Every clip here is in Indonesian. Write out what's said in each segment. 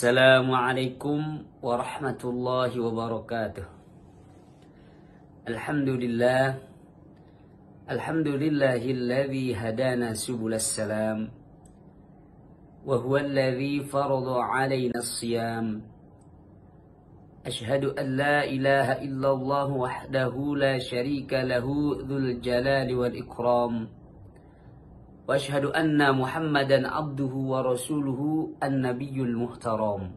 Assalamualaikum warahmatullahi wabarakatuh. Alhamdulillahilladzi hadana subulas salam wa huwallazi farada alaina as-siyam. Ashhadu an la ilaha illallah wahdahu la syarika lahu dzul jalali wal ikram. Wa ashhadu anna Muhammadan abduhu wa rasuluhu an-nabiyyul muhtaram.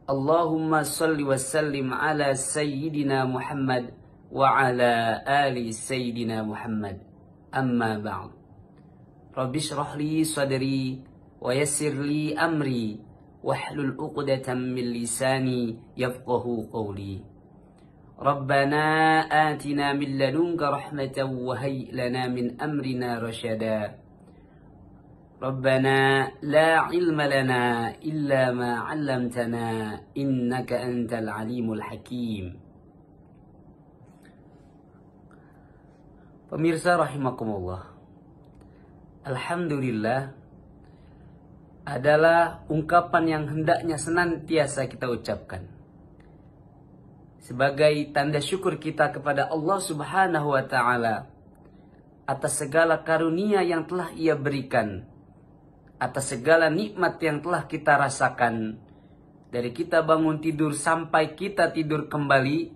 Allahumma salli wa sallim ala sayyidina Muhammad wa ala ali sayyidina Muhammad. Amma ba'd. Rabbi shrah li sadri wa yassir li amri wahlul 'uqdatam min lisani yafqahu qawli. Rabbana atina min ladunka rahmatan wa hayyi lana min amrina rasyada. Rabbana la ilma lana illa ma 'allamtana innaka antal alimul hakim. Pemirsa rahimakumullah, alhamdulillah adalah ungkapan yang hendaknya senantiasa kita ucapkan sebagai tanda syukur kita kepada Allah Subhanahu wa Ta'ala atas segala karunia yang telah Ia berikan, atas segala nikmat yang telah kita rasakan, dari kita bangun tidur sampai kita tidur kembali.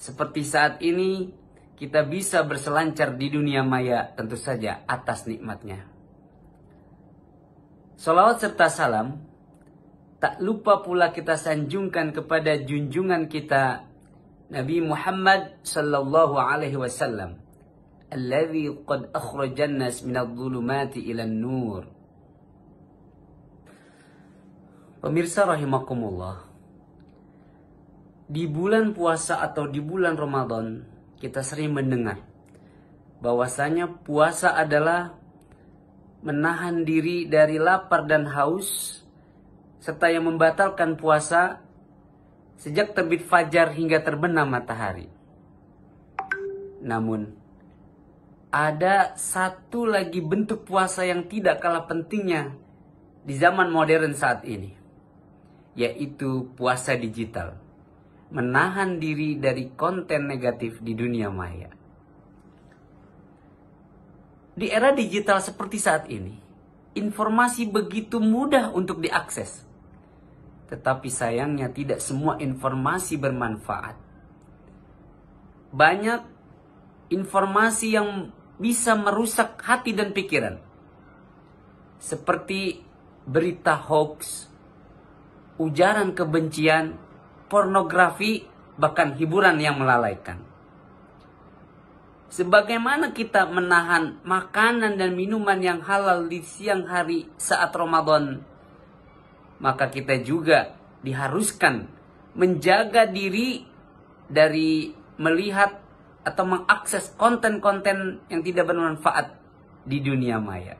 Seperti saat ini kita bisa berselancar di dunia maya, tentu saja atas nikmatnya. Salawat serta salam tak lupa pula kita sanjungkan kepada junjungan kita Nabi Muhammad sallallahu alaihi wasallam, alladzi qad akhrajan nas minadh dhulumati ilan nur. Pemirsa rahimakumullah, di bulan puasa atau di bulan Ramadan kita sering mendengar bahwasanya puasa adalah menahan diri dari lapar dan haus, serta yang membatalkan puasa sejak terbit fajar hingga terbenam matahari. Namun, ada satu lagi bentuk puasa yang tidak kalah pentingnya di zaman modern saat ini, yaitu puasa digital. Menahan diri dari konten negatif di dunia maya. Di era digital seperti saat ini, informasi begitu mudah untuk diakses. Tetapi sayangnya tidak semua informasi bermanfaat. Banyak informasi yang bisa merusak hati dan pikiran. Seperti berita hoax, ujaran kebencian, pornografi, bahkan hiburan yang melalaikan. Sebagaimana kita menahan makanan dan minuman yang halal di siang hari saat Ramadan, maka kita juga diharuskan menjaga diri dari melihat atau mengakses konten-konten yang tidak bermanfaat di dunia maya.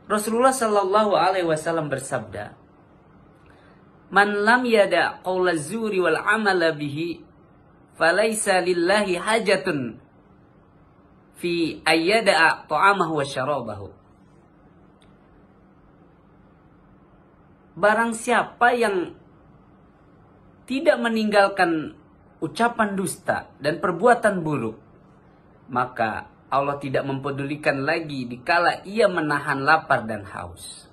Rasulullah Shallallahu Alaihi Wasallam bersabda, "Man lam yada qaula zuri wal amala bihi, falaisa lillahi hajatun fi ayyada'a ta'amahu wa syarabahu." Barang siapa yang tidak meninggalkan ucapan dusta dan perbuatan buruk, maka Allah tidak mempedulikan lagi dikala ia menahan lapar dan haus.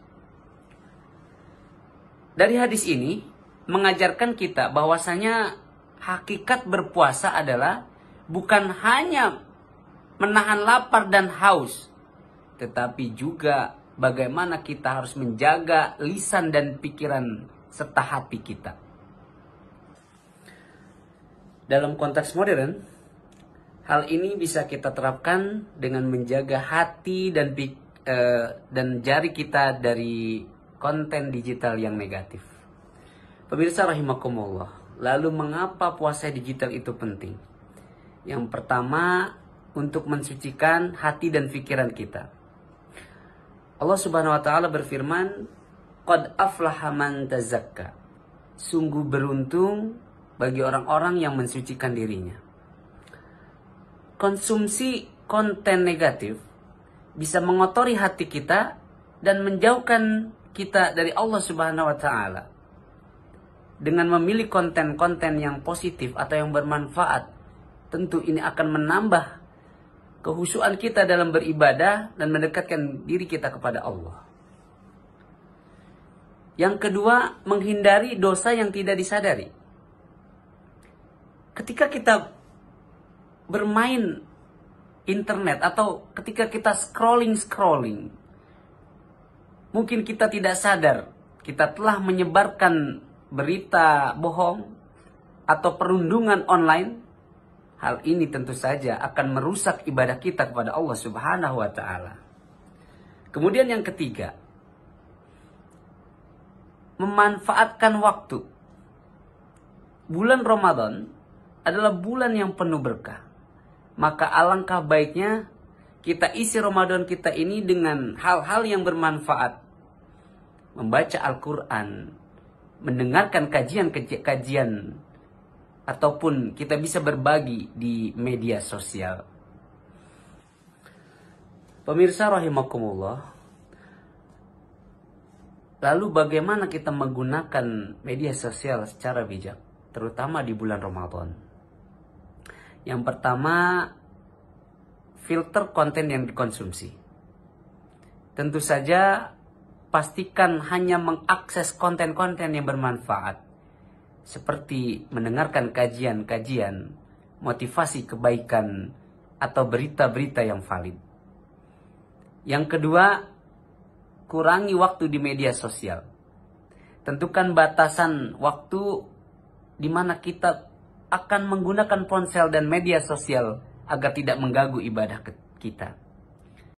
Dari hadis ini mengajarkan kita bahwasanya hakikat berpuasa adalah bukan hanya menahan lapar dan haus, tetapi juga bagaimana kita harus menjaga lisan dan pikiran serta hati kita. Dalam konteks modern, hal ini bisa kita terapkan dengan menjaga hati dan jari kita dari konten digital yang negatif. Pemirsa rahimakumullah, lalu mengapa puasa digital itu penting? Yang pertama, untuk mensucikan hati dan pikiran kita. Allah Subhanahu wa Ta'ala berfirman, "Qad aflaha man tazakka." Sungguh beruntung bagi orang-orang yang mensucikan dirinya. Konsumsi konten negatif bisa mengotori hati kita dan menjauhkan kita dari Allah Subhanahu wa taala dengan memilih konten-konten yang positif atau yang bermanfaat, tentu ini akan menambah kehusuan kita dalam beribadah dan mendekatkan diri kita kepada Allah. Yang kedua, menghindari dosa yang tidak disadari. Ketika kita bermain internet atau ketika kita scrolling, mungkin kita tidak sadar kita telah menyebarkan berita bohong atau perundungan online. Hal ini tentu saja akan merusak ibadah kita kepada Allah Subhanahu wa taala. Kemudian yang ketiga, memanfaatkan waktu. Bulan Ramadan adalah bulan yang penuh berkah. Maka alangkah baiknya kita isi Ramadan kita ini dengan hal-hal yang bermanfaat. Membaca Al-Quran, mendengarkan kajian-kajian, ataupun kita bisa berbagi di media sosial. Pemirsa rahimakumullah, lalu bagaimana kita menggunakan media sosial secara bijak, terutama di bulan Ramadan? Yang pertama, filter konten yang dikonsumsi. Tentu saja pastikan hanya mengakses konten-konten yang bermanfaat, seperti mendengarkan kajian-kajian, motivasi kebaikan, atau berita-berita yang valid. Yang kedua, kurangi waktu di media sosial. Tentukan batasan waktu di mana kita akan menggunakan ponsel dan media sosial agar tidak mengganggu ibadah kita.